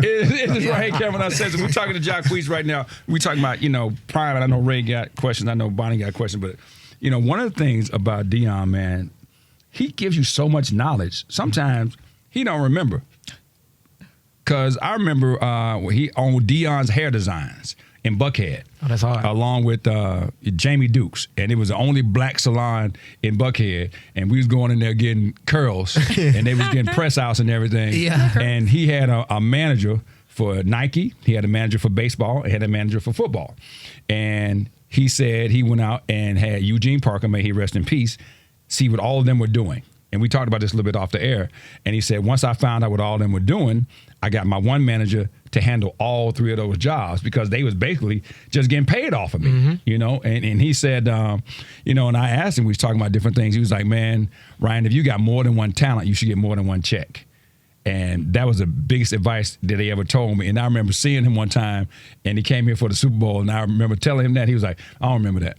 It's just right here, Cameron. I said, so we're talking to Jacquees right now. We're talking about, prime. And I know Ray got questions. I know Bonnie got questions. But, one of the things about Dion, man, he gives you so much knowledge. Sometimes he don't remember. Because I remember he owned Dion's Hair Designs in Buckhead. Oh, that's hard. Along with Jamie Dukes. And it was the only black salon in Buckhead. And we was going in there getting curls. And they was getting press outs and everything. Yeah. And he had a manager for Nike. He had a manager for baseball. He had a manager for football. And he said he went out and had Eugene Parker, may he rest in peace, see what all of them were doing. And we talked about this a little bit off the air. And he said, once I found out what all of them were doing, I got my one manager to handle all three of those jobs because they was basically just getting paid off of me, And he said, and I asked him, we was talking about different things. He was like, man, Ryan, if you got more than one talent, you should get more than one check. And that was the biggest advice that he ever told me. And I remember seeing him one time, and he came here for the Super Bowl, and I remember telling him that. He was like, I don't remember that.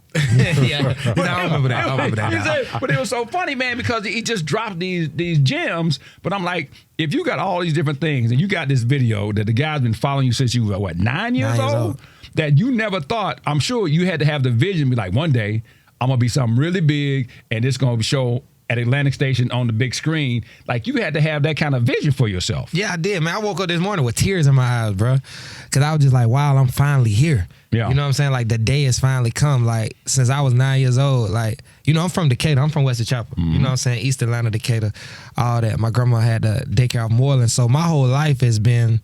Yeah, I don't remember that. I don't remember that. He said, but it was so funny, man, because he just dropped these gems. But I'm like, if you got all these different things, and you got this video that the guy's been following you since you were, 9 years old? That you never thought, I'm sure you had to have the vision, be like, one day, I'm going to be something really big, and it's going to show at Atlantic Station on the big screen. Like, you had to have that kind of vision for yourself. Yeah, I did, man. I woke up this morning with tears in my eyes, bro. Because I was just like, wow, I'm finally here. Yeah. You know what I'm saying? Like, the day has finally come. Like, since I was 9 years old, like, I'm from Decatur. I'm from West Chapel. Mm-hmm. You know what I'm saying? East Atlanta, Decatur, all that. My grandma had a daycare off Moreland. So my whole life has been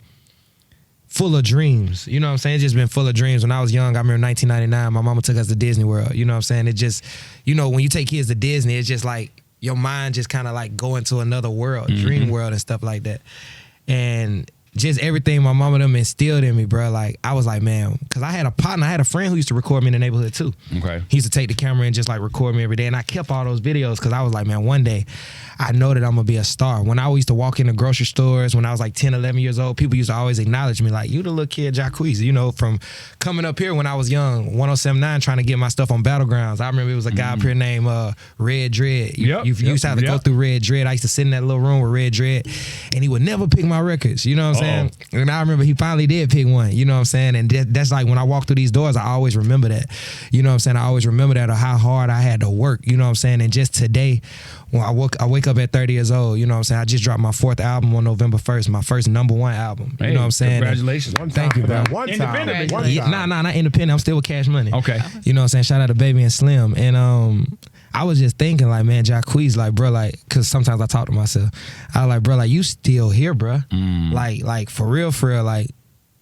full of dreams. You know what I'm saying? It's just been full of dreams. When I was young, I remember 1999, my mama took us to Disney World. You know what I'm saying? It just, when you take kids to Disney, it's just like, your mind just kind of like go into another world, dream world and stuff like that. And just everything my mama them instilled in me, bro. Like, I was like, man, because I had a partner, I had a friend who used to record me in the neighborhood too. Okay. He used to take the camera and just like record me every day. And I kept all those videos because I was like, man, one day I know that I'm going to be a star. When I used to walk in the grocery stores when I was like 10, 11 years old, people used to always acknowledge me like, you the little kid Jacquees, from coming up here when I was young, 107.9 trying to get my stuff on Battlegrounds. I remember it was a guy up here named Red Dread. You used to have to go through Red Dread. I used to sit in that little room with Red Dread and he would never pick my records. You know what I'm saying? And I remember he finally did pick one. You know what I'm saying? And that's like when I walk through these doors, I always remember that. You know what I'm saying? I always remember that, or how hard I had to work. You know what I'm saying? And just today, when I wake up at 30 years old, you know what I'm saying? I just dropped my 4th album on November 1st, my first #1 album. Hey, you know what I'm saying? Congratulations. Thank you, bro. One Independent. time. Nah, not independent. I'm still with Cash Money. Okay. You know what I'm saying? Shout out to Baby and Slim. And I was just thinking, like, man, Jacquees, like, bro, like, because sometimes I talk to myself. I was like, bro, like, you still here, bro. Like, for real,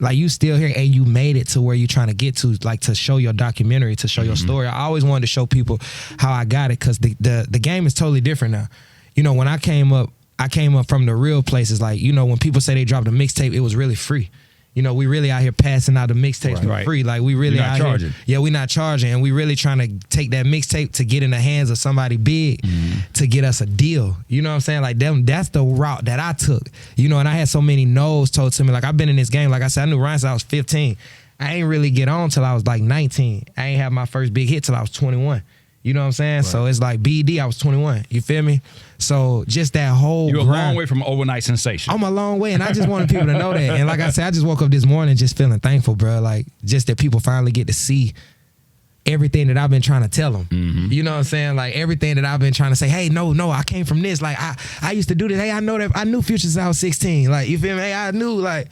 like you still here and you made it to where you're trying to get to, like, to show your documentary, to show your story. I always wanted to show people how I got it because the game is totally different now. When I came up from the real places. Like, when people say they dropped a mixtape, it was really free. We really out here passing out the mixtapes for free. Like, we really not out charging. here. Yeah, we not charging. And we really trying to take that mixtape to get in the hands of somebody big to get us a deal. You know what I'm saying? Like, that's the route that I took. And I had so many no's told to me. Like, I've been in this game. Like I said, I knew Ryan since I was 15. I ain't really get on till I was like 19. I ain't have my first big hit till I was 21. You know what I'm saying? Right. So it's like BD, I was 21. You feel me? So just that whole You're a long way from overnight sensation. I'm a long way, and I just wanted people to know that. And like I said, I just woke up this morning just feeling thankful, bro. Like, just that people finally get to see everything that I've been trying to tell them. You know what I'm saying? Like, everything that I've been trying to say, hey, no, I came from this. Like, I used to do this. Hey, I knew Future since I was 16. Like, you feel me? Hey, I knew Ryan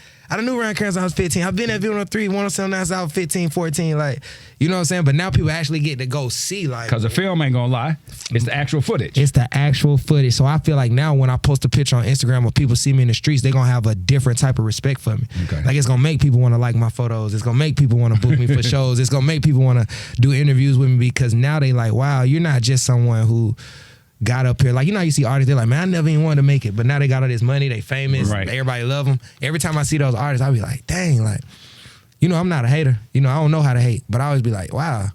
Karen since I was 15. I've been at V103, 107 since I was 15, 14. Like, you know what I'm saying? But now people actually get to go see, like. Because the film ain't gonna lie. It's the actual footage. It's the actual footage. So I feel like now when I post a picture on Instagram or people see me in the streets, they're gonna have a different type of respect for me. Okay. Like, it's gonna make people wanna like my photos. It's gonna make people wanna book me for shows. It's gonna make people wanna do interviews with me because now they like, wow, you're not just someone who got up here. Like, how you see artists, they're like, man, I never even wanted to make it. But now they got all this money, they famous, right. Everybody love them. Every time I see those artists, I be like, dang, like, I'm not a hater. I don't know how to hate. But I always be like, wow,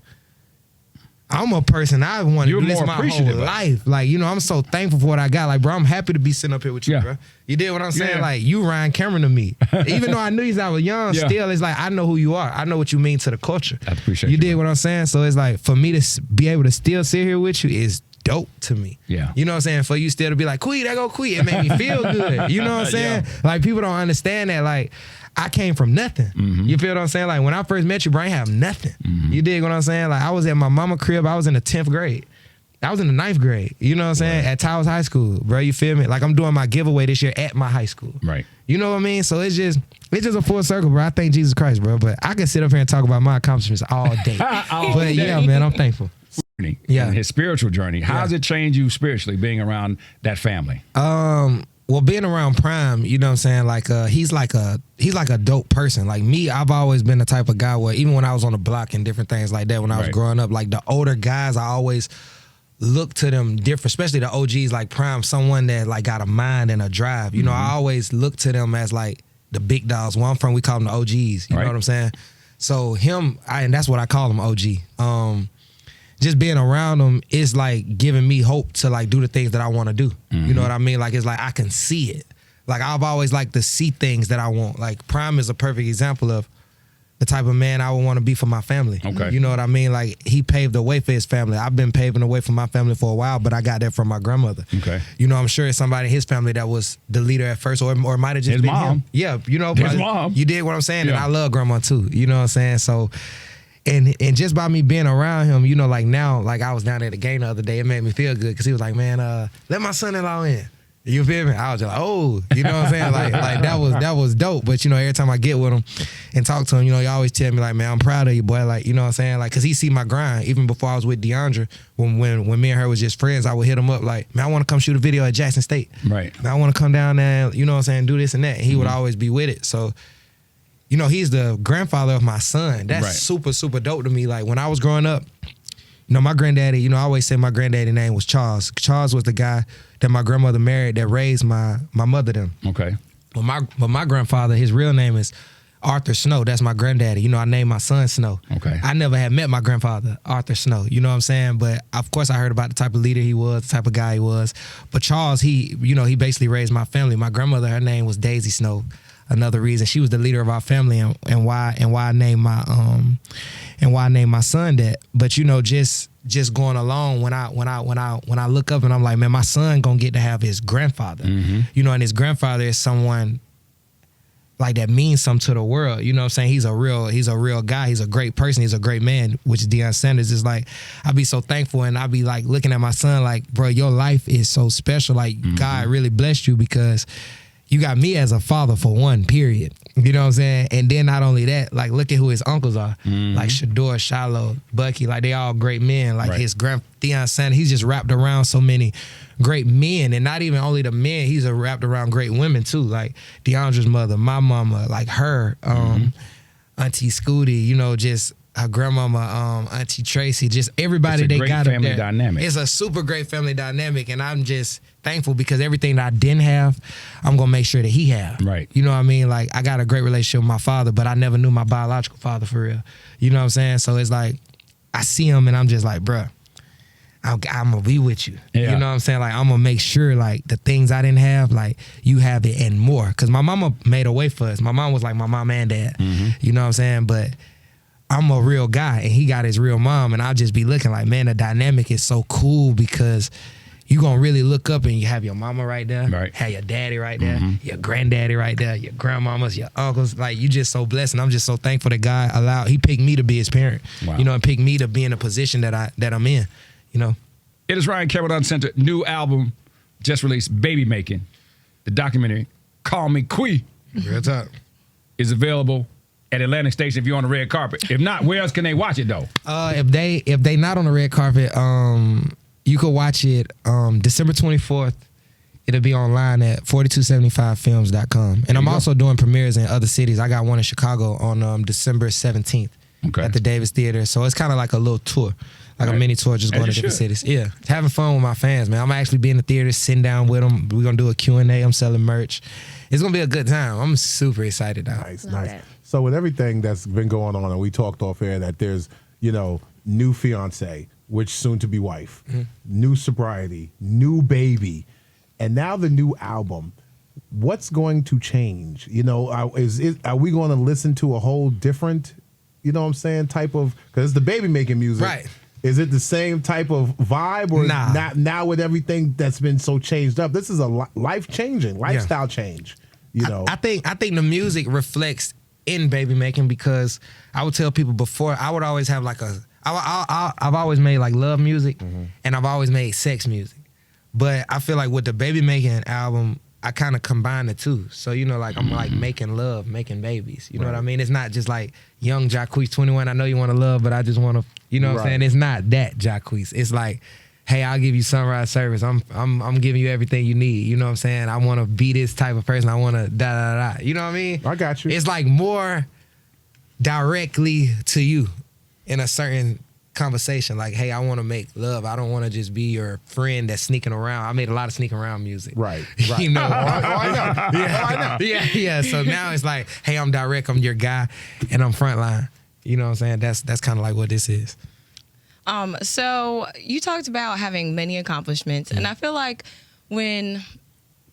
I'm a person, I want to do this my whole life. Like, I'm so thankful for what I got. Like, bro, I'm happy to be sitting up here with you, bro. You did what I'm saying? Like, you Ryan Cameron to me. Even though I knew you since I was young, still, it's like, I know who you are. I know what you mean to the culture. I appreciate you. You did what I'm saying? So it's like, for me to be able to still sit here with you is dope to me. Yeah. You know what I'm saying? For you still to be like, Quee, that go Quee. It made me feel good. You know what I'm saying? Yeah. Like, people don't understand that. Like, I came from nothing. You feel what I'm saying? Like, when I first met you, bro, I ain't have nothing. You dig what I'm saying? Like, I was at my mama crib. I was in the 10th grade. I was in the 9th grade. You know what I'm saying? At Towers High School, bro. You feel me? Like, I'm doing my giveaway this year at my high school. Right. You know what I mean? So it's just a full circle, bro. I thank Jesus Christ, bro. But I can sit up here and talk about my accomplishments all day. But yeah, man, I'm thankful. Yeah. His spiritual journey. How does it change you spiritually being around that family? Well, being around Prime, you know what I'm saying? Like, he's like a dope person. Like me, I've always been the type of guy where even when I was on the block and different things like that, when I was growing up, like the older guys, I always look to them different, especially the OGs like Prime, someone that like got a mind and a drive. You know, I always look to them as like the big dogs. Where I'm from, we call them the OGs. You know what I'm saying? So him, and that's what I call him, OG. Just being around him is like giving me hope to like do the things that I want to do. You know what I mean? Like, it's like I can see it. Like, I've always liked to see things that I want. Like, Prime is a perfect example of the type of man I would want to be for my family. Okay. You know what I mean? Like, he paved the way for his family. I've been paving the way for my family for a while, but I got that from my grandmother. Okay. You know, I'm sure it's somebody in his family that was the leader at first, or it might have just His been mom. him. Yeah, you know. His mom. You did what I'm saying? Yeah. And I love grandma too. You know what I'm saying? So, and just by me being around him, you know, like now, like I was down at the game the other day, it made me feel good because he was like, man, let my son-in-law in. You feel me? I was just like, oh, you know what I'm saying? Like that was dope. But you know, every time I get with him and talk to him, you know, he always tell me like, man, I'm proud of you, boy. Like, you know what I'm saying? Like, cause he see my grind. Even before I was with DeAndre, when me and her was just friends, I would hit him up like, man, I want to come shoot a video at Jackson State. Right. Man, I want to come down there, you know what I'm saying, do this and that. And he would always be with it. So, you know, he's the grandfather of my son. That's super, super dope to me. Like, when I was growing up, you know, my granddaddy, you know, I always say my granddaddy name was Charles. Charles was the guy that my grandmother married that raised my mother them. Okay. But my grandfather, his real name is Arthur Snow. That's my granddaddy. You know, I named my son Snow. Okay. I never had met my grandfather, Arthur Snow. You know what I'm saying? But of course I heard about the type of leader he was, the type of guy he was. But Charles, he basically raised my family. My grandmother, her name was Daisy Snow. Another reason she was the leader of our family, and why I named my son that. But you know, just going along, when I look up and I'm like, man, my son gonna get to have his grandfather. You know, and his grandfather is someone like that means something to the world. You know what I'm saying? He's a real guy. He's a great person. He's a great man, which Deion Sanders is like. I'd be so thankful, and I'd be like looking at my son like, bro, your life is so special. Like, God really blessed you because you got me as a father for one, period. You know what I'm saying? And then not only that, like, look at who his uncles are. Like Shador, Shiloh, Bucky, like they all great men. Like his Deion Sanders, he's just wrapped around so many great men. And not even only the men, he's wrapped around great women too. Like DeAndre's mother, my mama, like her, Auntie Scooty, you know, just her grandmama, Auntie Tracy, just everybody they got up there. It's a great family dynamic. It's a super great family dynamic, and I'm just thankful because everything that I didn't have, I'm gonna make sure that he have. Right. You know what I mean? Like, I got a great relationship with my father, but I never knew my biological father for real. You know what I'm saying? So it's like, I see him and I'm just like, bruh, I'm gonna be with you. Yeah. You know what I'm saying? Like, I'm gonna make sure like the things I didn't have, like you have it and more. Cause my mama made a way for us. My mom was like my mom and dad. You know what I'm saying? But I'm a real guy and he got his real mom, and I'll just be looking like, man, the dynamic is so cool because you gonna really look up and you have your mama right there, have your daddy right there, your granddaddy right there, your grandmamas, your uncles. Like, you just so blessed, and I'm just so thankful that God he picked me to be his parent. Wow. You know, and picked me to be in a position that I'm in. You know. It is Ryan Cameron Center. New album just released, Baby Making. The documentary, Call Me Quee, Real talk. is available at Atlantic Station if you're on the red carpet. If not, where else can they watch it though? If they not on the red carpet, you could watch it December 24th. It'll be online at 4275films.com. And I'm also doing premieres in other cities. I got one in Chicago on December 17th at the Davis Theater. So it's kind of like a little tour, like a mini tour, just going to different cities. Yeah, having fun with my fans, man. I'm actually be in the theater, sitting down with them. We're going to do a Q&A. I'm selling merch. It's going to be a good time. I'm super excited now. Nice. So with everything that's been going on, and we talked off air that there's, you know, new fiance, which soon to be wife, new sobriety, new baby, and now the new album. What's going to change? You know, are we going to listen to a whole different, you know what I'm saying, type of, because the baby making music. Right. Is it the same type of vibe, or Nah. not now with everything that's been so changed up? This is a life changing, lifestyle change. You know, I think the music reflects in baby making, because I would tell people before, I would always have like I've always made like love music, and I've always made sex music. But I feel like with the baby making album, I kind of combine the two. So, you know, like I'm like making love, making babies. You know what I mean? It's not just like young Jacquees 21. I know you want to love, but I just want to, you know what I'm saying? It's not that Jacquees. It's like, hey, I'll give you sunrise service. I'm giving you everything you need. You know what I'm saying? I want to be this type of person. I want to da da da. You know what I mean? I got you. It's like more directly to you in a certain conversation. Like, hey, I want to make love. I don't want to just be your friend that's sneaking around. I made a lot of sneaking around music. Right. You know? I know. Yeah. Yeah. So now it's like, hey, I'm direct. I'm your guy, and I'm frontline. You know what I'm saying? That's kind of like what this is. So you talked about having many accomplishments, and I feel like when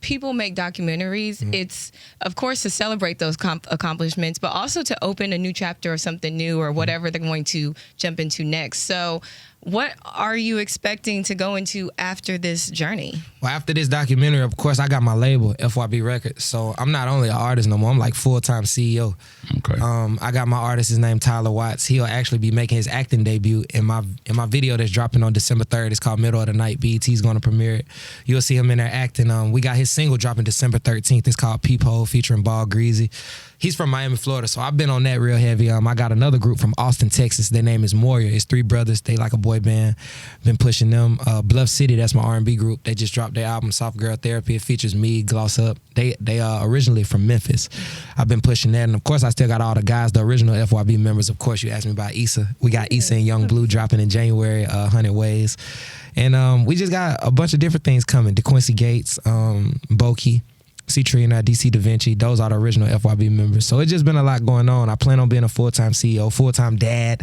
people make documentaries, it's of course to celebrate those accomplishments, but also to open a new chapter or something new or whatever they're going to jump into next. So what are you expecting to go into after this journey? Well, after this documentary, of course, I got my label, FYB Records. So I'm not only an artist no more, I'm like full-time CEO. Okay. I got my artist, his name Tyler Watts. He'll actually be making his acting debut in my video that's dropping on December 3rd. It's called Middle of the Night. BET's going to premiere it. You'll see him in there acting. We got his single dropping December 13th. It's called Peephole, featuring Ball Greasy. He's from Miami, Florida, so I've been on that real heavy. I got another group from Austin, Texas. Their name is Moria. It's 3 brothers. They like a boy band. Been pushing them. Bluff City, that's my R&B group. They just dropped their album, Soft Girl Therapy. It features me, Gloss Up. They are originally from Memphis. I've been pushing that, and of course, I still got all the guys, the original FYB members. Of course, you asked me about Issa. We got Issa and Young Blue dropping in January, 100 Ways. And we just got a bunch of different things coming. DeQuincy Gates, Boki, C-Trina, DC Da Vinci. Those are the original FYB members. So it's just been a lot going on. I plan on being a full-time CEO, full-time dad.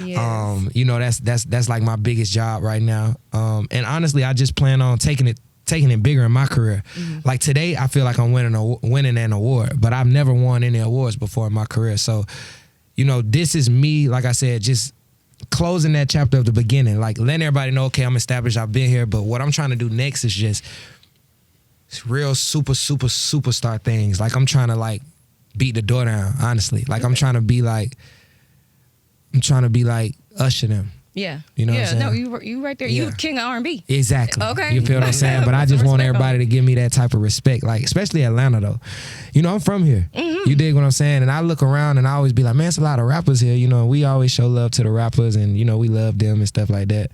Yes. You know, that's like my biggest job right now. And honestly, I just plan on taking it bigger in my career. Like today, I feel like I'm winning an award, but I've never won any awards before in my career. So, you know, this is me, like I said, just closing that chapter of the beginning, like letting everybody know, okay, I'm established, I've been here, but what I'm trying to do next is just real superstar things. Like I'm trying to like beat the door down, honestly. Like I'm trying to be like Usher them. Yeah. You know what I'm saying? No, you right there. Yeah. You king of R&B. Exactly. Okay. You feel what I'm saying? But I just want everybody to give me that type of respect, like especially Atlanta though. You know, I'm from here. You dig what I'm saying? And I look around and I always be like, man, it's a lot of rappers here. You know, we always show love to the rappers, and you know, we love them and stuff like that.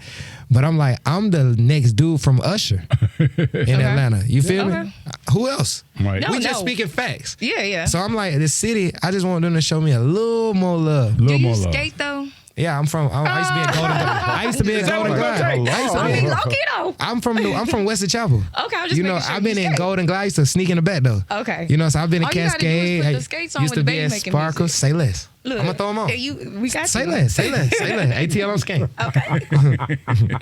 But I'm like, I'm the next dude from Usher in Atlanta. You feel me? Who else? Right. No, We just speaking facts. Yeah. So I'm like, the city, I just want them to show me a little more love. Do you skate though? Yeah, I'm from. I used to be a Golden. I used to be a Golden Glide. I mean, low-key though. I'm from Wesley Chapel. Okay, I'm just you know, making sure I've been you in skate. Golden Glide. I used to sneak in the back though. Okay. You know, so I've been in All you gotta do is Cascade. put the I skates on used with to the be baby at making Sparkle. music. Say less. Look, I'm gonna throw them on. We got Say you. less. Say less. Say less. ATL on skate. Okay.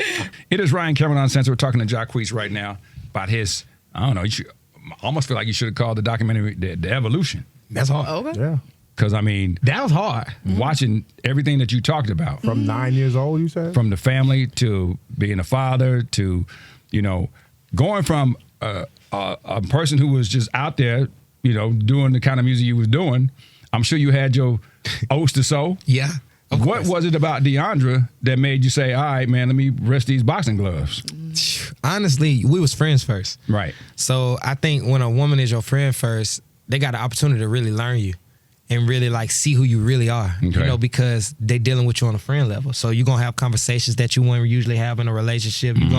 It is Ryan Cameron Uncensored. We're talking to Jacquees right now about his, I don't know, I almost feel like you should have called the documentary The Evolution. That's hard. Okay. Yeah. Because, I mean, That was hard. watching everything that you talked about, From 9 years old, you said? from the family to being a father to, you know, going from a person who was just out there, you know, doing the kind of music you was doing. I'm sure you had your oats to sow. Yeah. Of What course. was it about Deandra that made you say, all right, man, let me rest these boxing gloves? Honestly, we was friends first. Right. So I think when a woman is your friend first, they got the opportunity to really learn you and really like see who you really are, you Okay. know, because they dealing with you on a friend level. So you're going to have conversations that you wouldn't usually have in a relationship. You're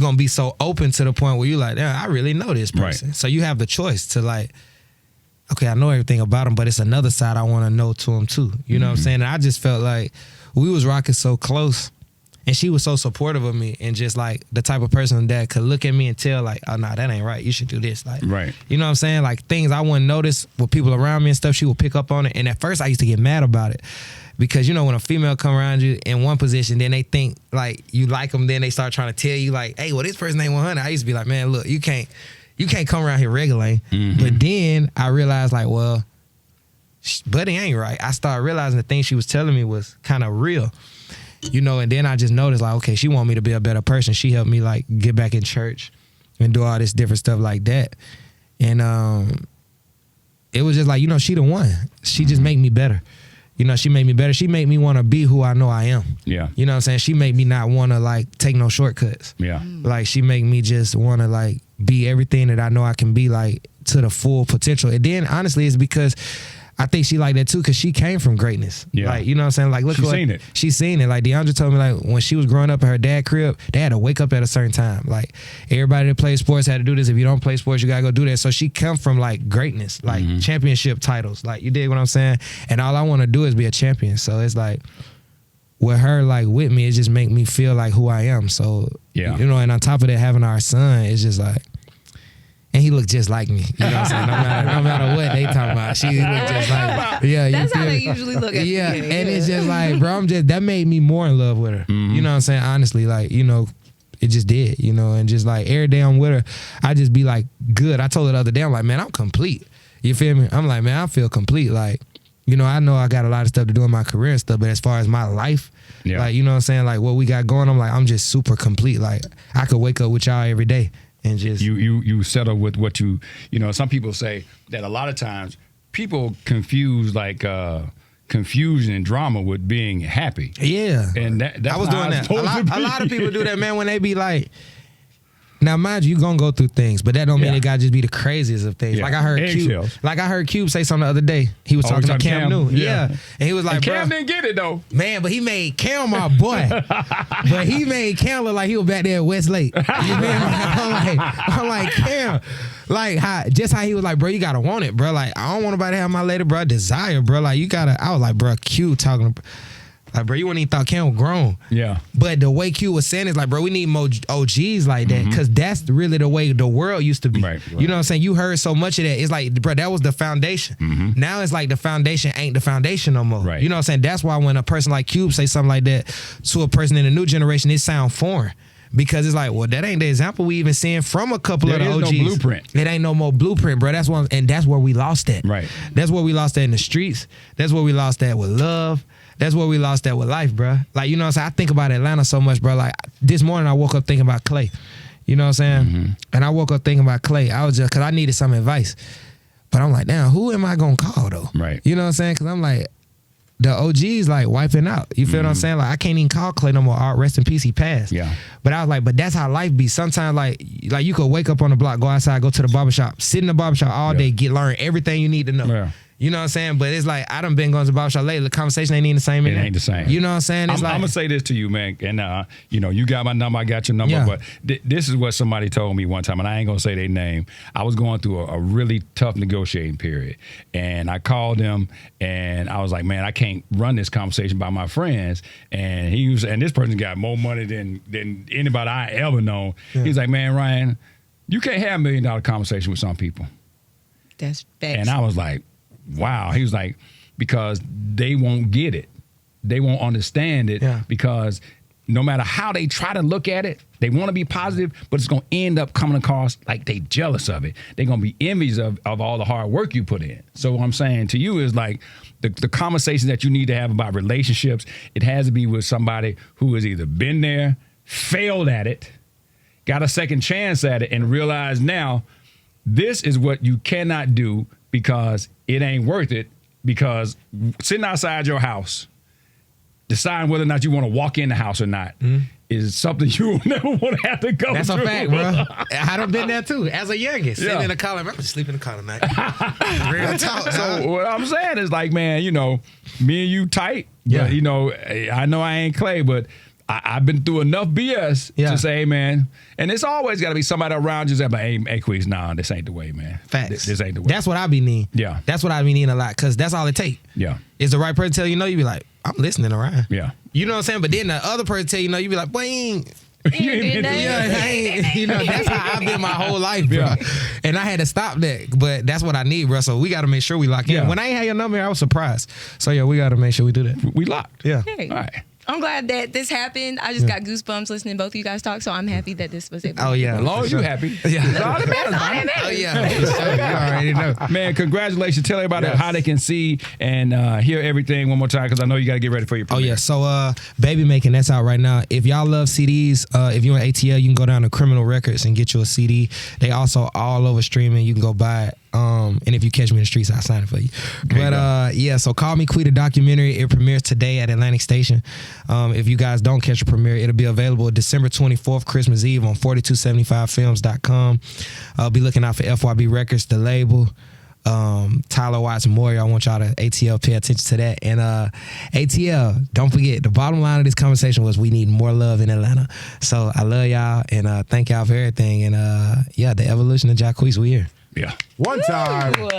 going to be so open to the point where you're like, yeah, I really know this person. Right. So you have the choice to like, okay, I know everything about him, but it's another side I want to know to him too. You know what I'm saying? And I just felt like we was rocking so close, and she was so supportive of me, and just like the type of person that could look at me and tell like, oh, nah, that ain't right. You should do this. Like, Right. you know what I'm saying? Like things I wouldn't notice with people around me and stuff, she would pick up on it. And at first I used to get mad about it because, you know, when a female come around you in one position, then they think like you like them, then they start trying to tell you like, hey, well, this person ain't 100. I used to be like, man, look, you can't come around here regulating. But then I realized like, well, Buddy ain't right. I started realizing the things she was telling me was kind of real. you know, and then I just noticed like, okay, she want me to be a better person. She helped me like get back in church and do all this different stuff like that. And it was just like, you know, she the one. She just make me better. You know, she made me better. She made me want to be who I know I am. Yeah. You know what I'm saying? She made me not want to like take no shortcuts. Yeah. Like she made me just want to like be everything that I know I can be, like to the full potential. And then honestly, it's because I think she like that too, because she came from greatness. Yeah. Like, you know what I'm saying? Like, look, She's seen it. She's seen it. Like DeAndre told me, like when she was growing up at her dad's crib, they had to wake up at a certain time. Like everybody that plays sports had to do this. If you don't play sports, you gotta go do that. So she come from like greatness, like championship titles. Like, you dig what I'm saying? And all I want to do is be a champion. So it's like with her, like with me, it just make me feel like who I am. So yeah, you know, and on top of that, having our son, it's just like. And he looked just like me. You know what I'm saying? No matter what they talking about, she looked just like me. Yeah, that's how they usually look at yeah, the beginning. and it's just like, bro, that made me more in love with her. You know what I'm saying? Honestly, like, you know, it just did, you know, and just like every day I'm with her, I just be like, good. I told her the other day, I'm like, man, I'm complete. You feel me? I'm like, man, I feel complete. Like, you know I got a lot of stuff to do in my career and stuff, but as far as my life, like, you know what I'm saying? Like what we got going, I'm like, I'm just super complete. Like I could wake up with y'all every day. And just you settle with what you know. Some people say that a lot of times people confuse like confusion and drama with being happy. Yeah, and that's I was doing that. A lot of people do that, man. When they be like, now mind you gonna go through things, but that don't mean it gotta just be the craziest of things. Yeah. Like I heard Cube say something the other day. He was talking to Cam Newton. Yeah, and he was like, and Cam bro, didn't get it though. Man, but he made Cam my boy. But he made Cam look like he was back there at Westlake. You feel me? I'm like Cam, like how he was like, bro, you gotta want it, bro. Like I don't want nobody to have my lady, bro. Desire, bro. Like you gotta. I was like, bro, Q talking. Like, bro, you wouldn't even thought Cam was grown. Yeah. But the way Q was saying is like, bro, we need more OGs like that, because that's really the way the world used to be. Right. You know what I'm saying? You heard so much of that. It's like, bro, that was the foundation. Now it's like the foundation ain't the foundation no more. Right. You know what I'm saying? That's why when a person like Cube say something like that to a person in the new generation, it sound foreign. Because it's like, well, that ain't the example we even seeing from a couple of the OGs. There is no blueprint. It ain't no more blueprint, bro. That's one, and that's where we lost at. Right. That's where we lost at in the streets. That's where we lost at with love. That's where we lost that with life, bro. Like, you know what I'm saying? I think about Atlanta so much, bro. Like, this morning I woke up thinking about Clay. You know what I'm saying? And I woke up thinking about Clay. I was just, because I needed some advice. But I'm like, damn, who am I going to call, though? Right. You know what I'm saying? Because I'm like, the OG's like wiping out. You feel what I'm saying? Like, I can't even call Clay no more. Rest in peace, he passed. Yeah. But I was like, but that's how life be. Sometimes, like you could wake up on the block, go outside, go to the barbershop, sit in the barbershop all day, learn everything you need to know. Yeah. You know what I'm saying? But it's like, I done been going to the barbershop lately. The conversation ain't even the same. It ain't the same. You know what I'm saying? It's I'm going to say this to you, man. And, you know, you got my number, I got your number. Yeah. But this is what somebody told me one time, and I ain't going to say their name. I was going through a really tough negotiating period. And I called them, and I was like, man, I can't run this conversation by my friends. And and this person got more money than anybody I ever known. Yeah. He's like, man, Ryan, you can't have $1 million conversation with some people. That's facts. And I was like, wow. He was like, because they won't get it. They won't understand it because no matter how they try to look at it, they want to be positive, but it's going to end up coming across like they jealous of it. They're going to be envious of all the hard work you put in. So what I'm saying to you is like the conversation that you need to have about relationships, it has to be with somebody who has either been there, failed at it, got a second chance at it, and realize now this is what you cannot do because it ain't worth it, because sitting outside your house, deciding whether or not you want to walk in the house or not is something you will never want to have to go That's through. a fact, bro. I done been there too. As a youngest, sitting in the car, I'm just sleep in the car tonight. Real talk. So what I'm saying is like, man, you know, me and you tight. Yeah. But, you know I ain't Clay, but I've been through enough BS to say, hey, man, and it's always got to be somebody around you that's like, hey, Jacquees, nah, this ain't the way, man. Facts. This ain't the way. That's what I be needing. Yeah. That's what I be needing a lot, because that's all it take. Yeah. Is the right person tell you no, you be like, I'm listening around. Yeah. You know what I'm saying? But then the other person tell you no, you be like, boy, you ain't. Yeah, You know, that's how I've been my whole life, bro. Yeah. And I had to stop that, but that's what I need, bro. So we got to make sure we lock in. Yeah. When I ain't had your number, I was surprised. So yeah, we got to make sure we do that. We locked. Yeah. Hey. All right. I'm glad that this happened. I just got goosebumps listening to both of you guys talk, so I'm happy that this was able to Oh yeah, As long as you happy. Yeah. That's all that matters. That's all that Oh matters. yeah, for sure. You already know. Man, congratulations. Tell everybody Yes. how they can see and hear everything one more time, because I know you got to get ready for your Oh premiere. yeah, so Baby Making, that's out right now. If y'all love CDs, if you're on ATL, you can go down to Criminal Records and get you a CD. They also all over streaming. You can go buy it. And if you catch me in the streets, I'll sign it for you. But yeah, so Call Me Quita documentary. It premieres today at Atlantic Station. If you guys don't catch a premiere, it'll be available December 24th, Christmas Eve on 4275films.com. Be looking out for FYB Records, the label. Tyler Watts and Maury. I want y'all to ATL pay attention to that. And ATL, don't forget, the bottom line of this conversation was we need more love in Atlanta. So I love y'all and thank y'all for everything. And yeah, the evolution of Jacquees, we here. Yeah. One time. Ooh.